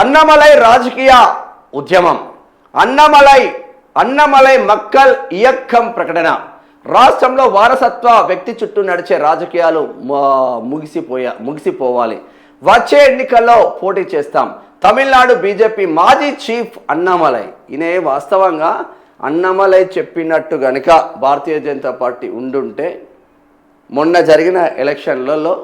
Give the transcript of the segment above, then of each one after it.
అన్నమలై రాజకీయ ఉద్యమం. అన్నమలై మక్కల్ ఇయక్కం ప్రకటన. రాష్ట్రంలో వారసత్వ వ్యక్తి చుట్టూ నడిచే రాజకీయాలు ముగిసిపోవాలి. వచ్చే ఎన్నికల్లో పోటీ చేస్తాం. తమిళనాడు బీజేపీ మాజీ చీఫ్ అన్నమలై. ఈయన వాస్తవంగా అన్నమలై చెప్పినట్టు గనుక భారతీయ జనతా పార్టీ ఉండుంటే మొన్న జరిగిన ఎలక్షన్లలో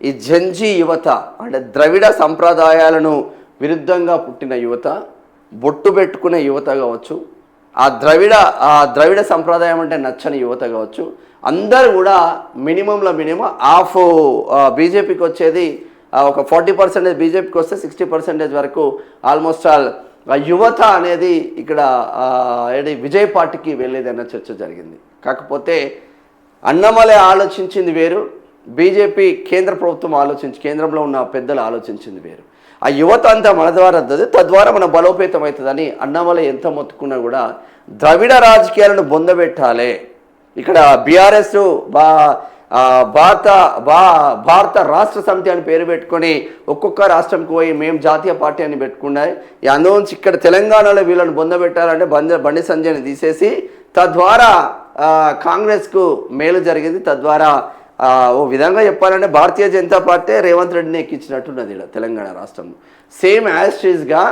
ఈ జంజీ యువత అంటే ద్రవిడ సంప్రదాయాలను విరుద్ధంగా పుట్టిన యువత, బొట్టు పెట్టుకునే యువత కావచ్చు, ఆ ద్రవిడ సంప్రదాయం అంటే నచ్చని యువత కావచ్చు, అందరూ కూడా మినిమంలో మినిమం హాఫ్ బీజేపీకి వచ్చేది, ఒక 40% బీజేపీకి వస్తే 60% వరకు ఆల్మోస్ట్ ఆల్ యువత అనేది ఇక్కడ విజయ్ పార్టీకి వెళ్ళేదన్న చర్చ జరిగింది. కాకపోతే అన్నమలై ఆలోచించింది వేరు, బీజేపీ కేంద్ర ప్రభుత్వం కేంద్రంలో ఉన్న పెద్దలు ఆలోచించింది వేరు. ఆ యువత అంతా మన ద్వారా తద్వారా మన బలోపేతం అవుతుందని అన్నమలై ఎంత మొత్తుకున్నా కూడా ద్రవిడ రాజకీయాలను బొందబెట్టాలి. ఇక్కడ బీఆర్ఎస్ భారత రాష్ట్ర సమితి అని పేరు పెట్టుకొని ఒక్కొక్క రాష్ట్రంకి పోయి మేము జాతీయ పార్టీ అని పెట్టుకున్నాయి. అందులోంచి ఇక్కడ తెలంగాణలో వీళ్ళని బొందబెట్టాలంటే బండి సంజయ్ని తీసేసి తద్వారా కాంగ్రెస్కు మేలు జరిగింది. తద్వారా ఓ విధంగా చెప్పాలంటే భారతీయ జనతా పార్టీ రేవంత్ రెడ్డిని ఎక్కించినట్టున్నది ఇలా తెలంగాణ రాష్ట్రంలో. సేమ్ యాస్టీస్గా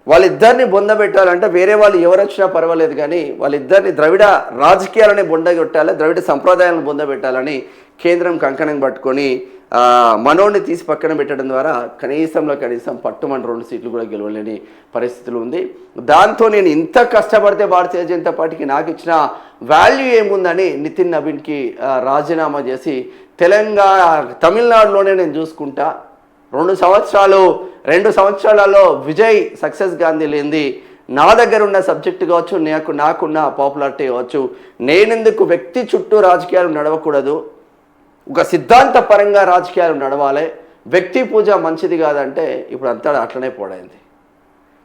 వాళ్ళిద్దరిని బొందబెట్టాలంటే వేరే వాళ్ళు ఎవరు వచ్చినా పర్వాలేదు, కానీ వాళ్ళిద్దరిని ద్రవిడ రాజకీయాలని బొందగొట్టాలి, ద్రవిడ సంప్రదాయాలను బొందబెట్టాలని కేంద్రం కంకణం పట్టుకొని మనోడిని తీసి పక్కన పెట్టడం ద్వారా కనీసం పట్టుమని 2 సీట్లు కూడా గెలవలేని పరిస్థితులు ఉంది. దాంతో నేను ఇంత కష్టపడితే భారతీయ జనతా పార్టీకి నాకు ఇచ్చిన వాల్యూ ఏముందని నితిన్ నవీన్కి రాజీనామా చేసి తమిళనాడులోనే నేను చూసుకుంటా, 2 సంవత్సరాలలో విజయ్ సక్సెస్ గాంధీ లేనిది నా దగ్గర ఉన్న సబ్జెక్టు కావచ్చు, నాకున్న పాపులారిటీ కావచ్చు, నేనెందుకు వ్యక్తి చుట్టూ రాజకీయాలు నడవకూడదు, ఒక సిద్ధాంత పరంగా రాజకీయాలు నడవాలి, వ్యక్తి పూజ మంచిది కాదంటే ఇప్పుడు అంతా అట్లనే పోడైంది.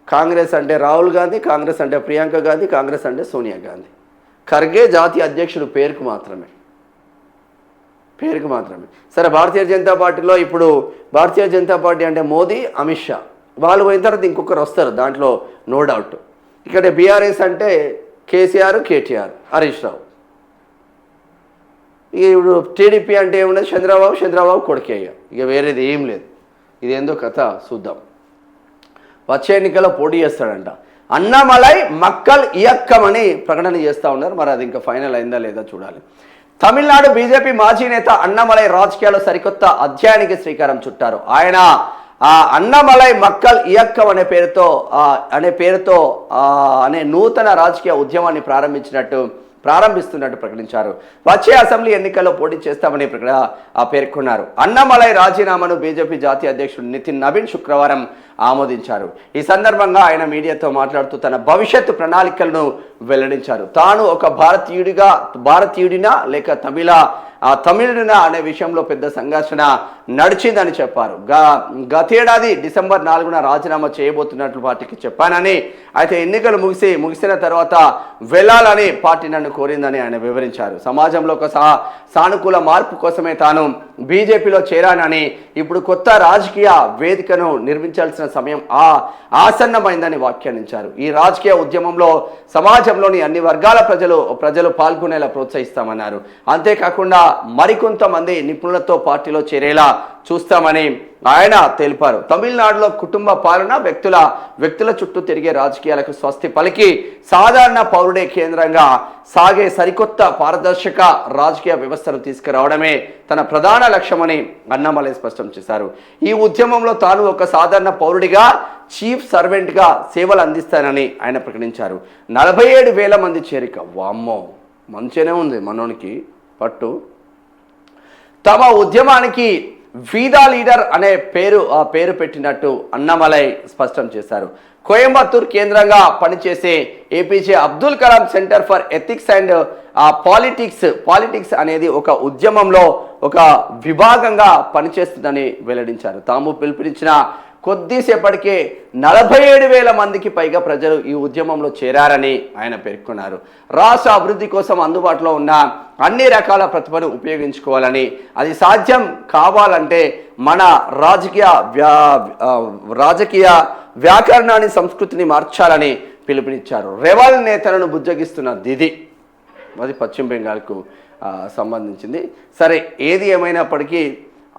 కాంగ్రెస్ అంటే రాహుల్ గాంధీ, కాంగ్రెస్ అంటే ప్రియాంక గాంధీ, కాంగ్రెస్ అంటే సోనియా గాంధీ. ఖర్గే జాతీయ అధ్యక్షుడు పేరుకు మాత్రమే. సరే, భారతీయ జనతా పార్టీలో ఇప్పుడు భారతీయ జనతా పార్టీ అంటే మోదీ, అమిత్ షా, వాళ్ళు పోయిన తర్వాత ఇంకొకరు వస్తారు, దాంట్లో నో డౌట్. ఇక్కడ బీఆర్ఎస్ అంటే కేసీఆర్, కేటీఆర్, హరీష్ రావు. ఇప్పుడు టీడీపీ అంటే ఏమున్నది, చంద్రబాబు కొడుకేయ్య, ఇక వేరేది ఏం లేదు. ఇదేందో కథ చూద్దాం. వచ్చే ఎన్నికల్లో పోటీ చేస్తాడంట. అన్నమలై మక్కల్ ఇయక్కం అని ప్రకటన చేస్తూ ఉన్నారు. మరి అది ఇంకా ఫైనల్ అయిందా లేదా చూడాలి. తమిళనాడు బీజేపీ మాజీ నేత అన్నమలై రాజకీయాల్లో సరికొత్త అధ్యాయానికి శ్రీకారం చుట్టారు. ఆయన అన్నమలై మక్కల్ ఇయక్కం అనే నూతన రాజకీయ ఉద్యమాన్ని ప్రారంభిస్తున్నట్టు ప్రకటించారు. వచ్చే అసెంబ్లీ ఎన్నికల్లో పోటీ చేస్తామని పేర్కొన్నారు. అన్నమలై రాజీనామాను బీజేపీ జాతీయ అధ్యక్షుడు నితిన్ నవీన్ శుక్రవారం ఆమోదించారు. ఈ సందర్భంగా ఆయన మీడియాతో మాట్లాడుతూ తన భవిష్యత్తు ప్రణాళికలను వెల్లడించారు. తాను ఒక భారతీయుడినా లేక తమిళుడినా అనే విషయంలో పెద్ద సంఘర్షణ నడిచిందని చెప్పారు. గతేడాది డిసెంబర్ 4న రాజీనామా చేయబోతున్నట్లు పార్టీకి చెప్పానని, అయితే ఎన్నికలు ముగిసిన తర్వాత వెళ్లాలని పార్టీ నన్ను కోరిందని ఆయన వివరించారు. సమాజంలో ఒక సానుకూల మార్పు కోసమే తాను బీజేపీలో చేరానని, ఇప్పుడు కొత్త రాజకీయ వేదికను నిర్మించాల్సిన సమయం ఆసన్నమైందని వ్యాఖ్యానించారు. ఈ రాజకీయ ఉద్యమంలో సమాజంలోని అన్ని వర్గాల ప్రజలు పాల్గొనేలా ప్రోత్సహిస్తామన్నారు. అంతేకాకుండా మరికొంతమంది నిపుణులతో పార్టీలో చేరేలా చూస్తామని ఆయన తెలిపారు. తమిళనాడులో కుటుంబ పాలన, వ్యక్తుల చుట్టూ తిరిగే రాజకీయాలకు స్వస్తి పలికి సాధారణ పౌరుడే కేంద్రంగా సాగే సరికొత్త పారదర్శక రాజకీయ వ్యవస్థను తీసుకురావడమే తన ప్రధాన లక్ష్యమని అన్నమలై స్పష్టం చేశారు. ఈ ఉద్యమంలో తాను ఒక సాధారణ పౌరుడిగా, చీఫ్ సర్వెంట్గా సేవలు అందిస్తానని ఆయన ప్రకటించారు. 47,000 మంది చేరిక, వామ్మో మంచిగానే ఉంది మనోనికి పట్టు. తమ ఉద్యమానికి వీదా లీడర్ అనే పేరు పెట్టినట్టు అన్నమలై స్పష్టం చేశారు. కోయంబత్తూర్ కేంద్రంగా పనిచేసే APJ Abdul Kalam centre for ethics and politics అనేది ఒక ఉద్యమంలో ఒక విభాగంగా పనిచేస్తుందని వెల్లడించారు. తాము పిలుపునిచ్చిన కొద్దిసేపటికే 47,000 మందికి పైగా ప్రజలు ఈ ఉద్యమంలో చేరారని ఆయన పేర్కొన్నారు. రాష్ట్ర అభివృద్ధి కోసం అందుబాటులో ఉన్న అన్ని రకాల ప్రతిభను ఉపయోగించుకోవాలని, అది సాధ్యం కావాలంటే మన రాజకీయ వ్యాకరణాన్ని సంస్కృతిని మార్చాలని పిలుపునిచ్చారు. రెవల్ నేతలను బుజ్జగిస్తున్న దిది, అది పశ్చిమ బెంగాల్కు సంబంధించింది. సరే, ఏది ఏమైనప్పటికీ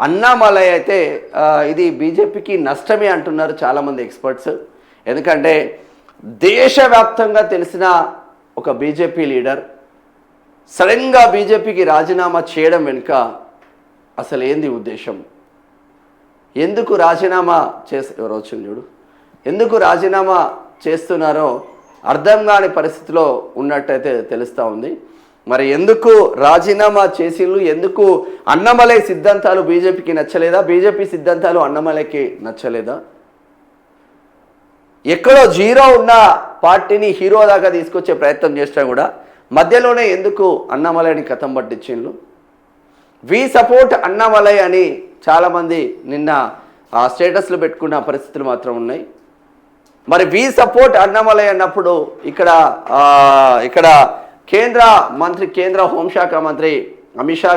అన్నామలై అయితే ఇది బీజేపీకి నష్టమే అంటున్నారు చాలామంది ఎక్స్పర్ట్స్. ఎందుకంటే దేశవ్యాప్తంగా తెలిసిన ఒక బీజేపీ లీడర్ సడన్గా బీజేపీకి రాజీనామా చేయడం వెనుక అసలు ఏంది ఉద్దేశం, ఎందుకు రాజీనామా ఎవరు వచ్చింది చూడు, ఎందుకు రాజీనామా చేస్తున్నారో అర్థం కాని పరిస్థితిలో ఉన్నట్టయితే తెలుస్తూ ఉంది. మరి ఎందుకు రాజీనామా చేసిళ్ళు, ఎందుకు అన్నమలై సిద్ధాంతాలు బీజేపీకి నచ్చలేదా, బీజేపీ సిద్ధాంతాలు అన్నమలైకి నచ్చలేదా? ఎక్కడో జీరో ఉన్న పార్టీని హీరో దాకా తీసుకొచ్చే ప్రయత్నం చేసినా కూడా మధ్యలోనే ఎందుకు అన్నమలైని కథం పట్టించిండ్రు? వి సపోర్ట్ అన్నమలై అని చాలామంది నిన్న స్టేటస్లు పెట్టుకున్న పరిస్థితులు మాత్రం ఉన్నాయి. మరి వి సపోర్ట్ అన్నమలై అన్నప్పుడు ఇక్కడ కేంద్ర హోంశాఖ మంత్రి అమిత్ షా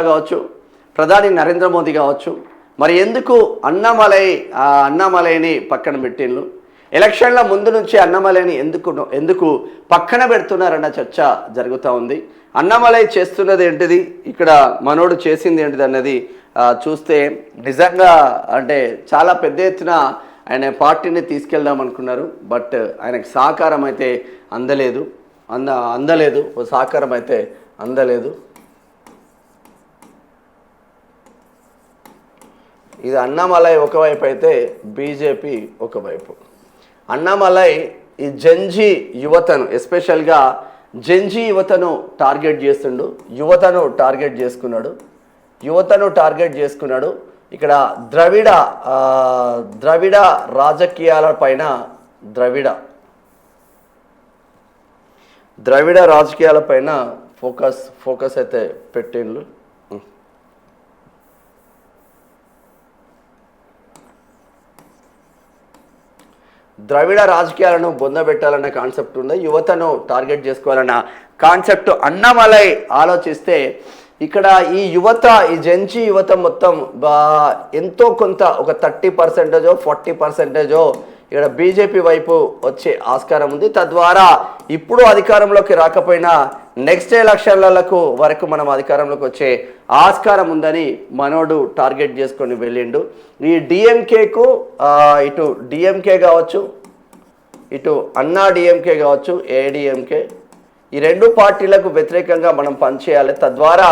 కావచ్చు, ప్రధాని నరేంద్ర మోదీ కావచ్చు, మరి ఎందుకు అన్నమలైని పక్కన పెట్టిండ్రు? ఎలక్షన్ల ముందు నుంచి అన్నమలైని ఎందుకు పక్కన పెడుతున్నారన్న చర్చ జరుగుతూ ఉంది. అన్నమలై చేస్తున్నది ఏంటిది, ఇక్కడ మనోడు చేసింది ఏంటిది అన్నది చూస్తే నిజంగా అంటే చాలా పెద్ద ఎత్తున ఆయన పార్టీని తీసుకెళ్దాం అనుకున్నారు. బట్ ఆయనకు సహకారం అయితే అందలేదు. ఇది అన్నామలై ఒకవైపు అయితే బీజేపీ ఒకవైపు. అన్నామలై ఈ జంజీ యువతను, ఎస్పెషల్గా జంజీ యువతను టార్గెట్ చేసుకున్నాడు. ఇక్కడ ద్రవిడ రాజకీయాల పైన ఫోకస్ అయితే పెట్టిండ్రు. ద్రవిడ రాజకీయాలను బొందబెట్టాలన్న కాన్సెప్ట్ ఉంది, యువతను టార్గెట్ చేసుకోవాలన్న కాన్సెప్ట్ అన్నమలై ఆలోచిస్తే ఇక్కడ ఈ జంజీ యువత మొత్తం ఎంతో కొంత ఒక 30%, 40% ఇక్కడ బీజేపీ వైపు వచ్చే ఆస్కారం ఉంది. తద్వారా ఇప్పుడు అధికారంలోకి రాకపోయినా నెక్స్ట్ ఎలక్షన్లకు వరకు మనం అధికారంలోకి వచ్చే ఆస్కారం ఉందని మనోడు టార్గెట్ చేసుకొని వెళ్ళిండు. ఈ డిఎంకేకు ఇటు డిఎంకే కావచ్చు, ఇటు అన్నా డిఎంకే కావచ్చు, ఏఐడిఎంకే, ఈ రెండు పార్టీలకు వ్యతిరేకంగా మనం పనిచేయాలి. తద్వారా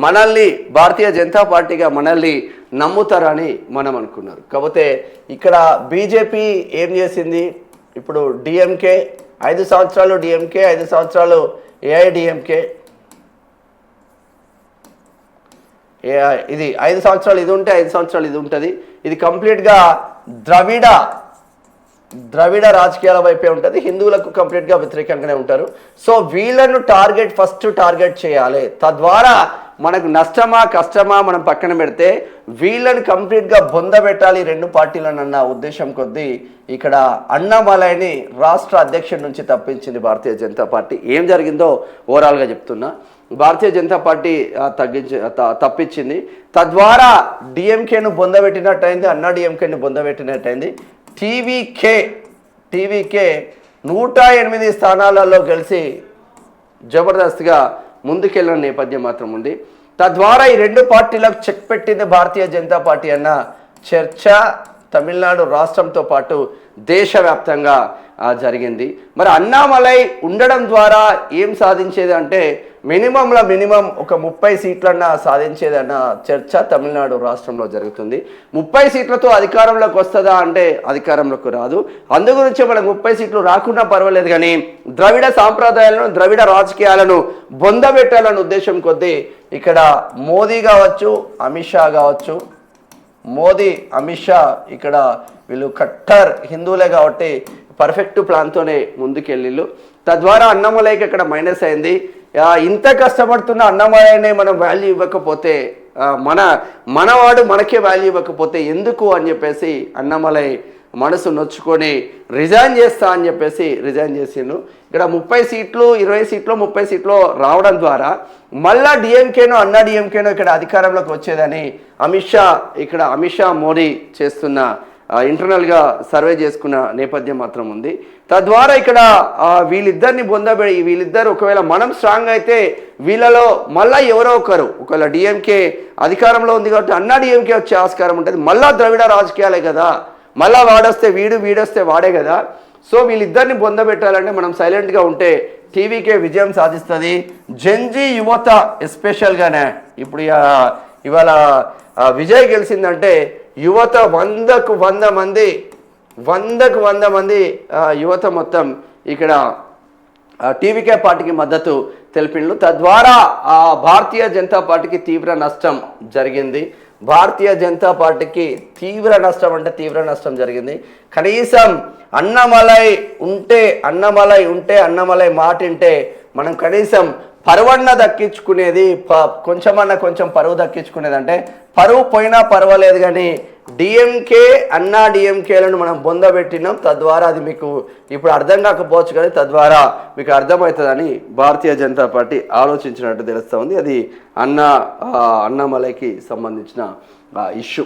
మనల్ని భారతీయ జనతా పార్టీగా మనల్ని నమ్ముతారని మనం అనుకున్నారు. కాకపోతే ఇక్కడ బీజేపీ ఏం చేసింది, ఇప్పుడు డిఎంకే 5 సంవత్సరాలు, డిఎంకే 5 సంవత్సరాలు, ఏఐడిఎంకే ఇది 5 సంవత్సరాలు ఇది ఉంటే 5 సంవత్సరాలు ఇది ఉంటుంది. ఇది కంప్లీట్గా ద్రవిడ రాజకీయాల వైపే ఉంటుంది. హిందువులకు కంప్లీట్గా వ్యతిరేకంగానే ఉంటారు. సో వీళ్ళను ఫస్ట్ టార్గెట్ చేయాలి. తద్వారా మనకు నష్టమా కష్టమా మనం పక్కన పెడితే వీళ్ళని కంప్లీట్గా బొందబెట్టాలి రెండు పార్టీలను అన్న ఉద్దేశం కొద్దీ ఇక్కడ అన్నామలైని రాష్ట్ర అధ్యక్షుడి నుంచి తప్పించింది భారతీయ జనతా పార్టీ. ఏం జరిగిందో ఓవరాల్గా చెప్తున్నా. భారతీయ జనతా పార్టీ తప్పించింది. తద్వారా డిఎంకేను బొందబెట్టినట్టయింది, అన్నా డిఎంకేని బొందబెట్టినట్టయింది. టీవీకే 108 స్థానాలలో గెలిచి జబర్దస్త్గా ముందుకెళ్ళిన నేపథ్యం మాత్రం ఉంది. తద్వారా ఈ రెండు పార్టీలకు చెక్ పెట్టింది భారతీయ జనతా పార్టీ అన్న చర్చ తమిళనాడు రాష్ట్రంతో పాటు దేశవ్యాప్తంగా జరిగింది. మరి అన్నామలై ఉండడం ద్వారా ఏం సాధించేది అంటే మినిమం ఒక 30 సీట్లన్నా సాధించేదన్న చర్చ తమిళనాడు రాష్ట్రంలో జరుగుతుంది. 30 సీట్లతో అధికారంలోకి వస్తుందా అంటే అధికారంలోకి రాదు. అందు గురించి మనకు 30 సీట్లు రాకుండా పర్వాలేదు, కానీ ద్రవిడ సాంప్రదాయాలను, ద్రవిడ రాజకీయాలను బొందబెట్టాలన్న ఉద్దేశం కొద్దీ ఇక్కడ మోదీ కావచ్చు, అమిత్ షా కావచ్చు, అమిత్ షా ఇక్కడ వీళ్ళు కట్టర్ హిందువులే కాబట్టి పర్ఫెక్ట్ ప్లాన్తోనే ముందుకెళ్ళిళ్ళు. తద్వారా అన్నమలైకి ఇక్కడ మైనస్ అయింది. ఇంత కష్టపడుతున్న అన్నమలైనే మనం వాల్యూ ఇవ్వకపోతే మనవాడు మనకే వాల్యూ ఇవ్వకపోతే ఎందుకు అని చెప్పేసి అన్నమలై మనసు నొచ్చుకొని రిజైన్ చేస్తా అని చెప్పేసి రిజైన్ చేసిండు. ఇక్కడ 30 సీట్లు 20 సీట్లు 30 సీట్లు రావడం ద్వారా మళ్ళా డిఎంకేనో అన్నా డిఎంకేనో ఇక్కడ అధికారంలోకి వచ్చేదని అమిత్ షా మోడీ చేస్తున్న ఇంటర్నల్గా సర్వే చేసుకున్న నేపథ్యం మాత్రం ఉంది. తద్వారా ఇక్కడ వీళ్ళిద్దరిని వీళ్ళిద్దరు ఒకవేళ మనం స్ట్రాంగ్ అయితే వీళ్ళలో మళ్ళీ ఎవరో ఒకరు, ఒకవేళ డిఎంకే అధికారంలో ఉంది కాబట్టి అన్నా డిఎంకే వచ్చే ఆస్కారం ఉంటుంది. మళ్ళా ద్రవిడ రాజకీయాలే కదా, మళ్ళా వాడొస్తే వీడొస్తే వాడే కదా. సో వీళ్ళిద్దరిని బొందబెట్టాలంటే మనం సైలెంట్గా ఉంటే టీవీకే విజయం సాధిస్తుంది. జెన్జీ యువత ఎస్పెషల్గానే ఇప్పుడు ఇవాళ విజయ్ గెలిచిందంటే యువత 100కు 100 మంది యువత మొత్తం ఇక్కడ టీవీకే పార్టీకి మద్దతు తెలిపిండ్రు. తద్వారా భారతీయ జనతా పార్టీకి తీవ్ర నష్టం జరిగింది. భారతీయ జనతా పార్టీకి తీవ్ర నష్టం జరిగింది. కనీసం అన్నమలై ఉంటే అన్నమలై మాట వింటే మనం కనీసం పరువన్న దక్కించుకునేది, కొంచెం పరువు దక్కించుకునేది. అంటే పరువు పోయినా పర్వాలేదు కానీ అన్నా డిఎంకేలను మనం బొందబెట్టినాం. తద్వారా అది మీకు ఇప్పుడు అర్థం కాకపోవచ్చు కానీ తద్వారా మీకు అర్థమవుతుందని భారతీయ జనతా పార్టీ ఆలోచించినట్టు తెలుస్తూ ఉంది. అది అన్నామలైకి సంబంధించిన ఇష్యూ.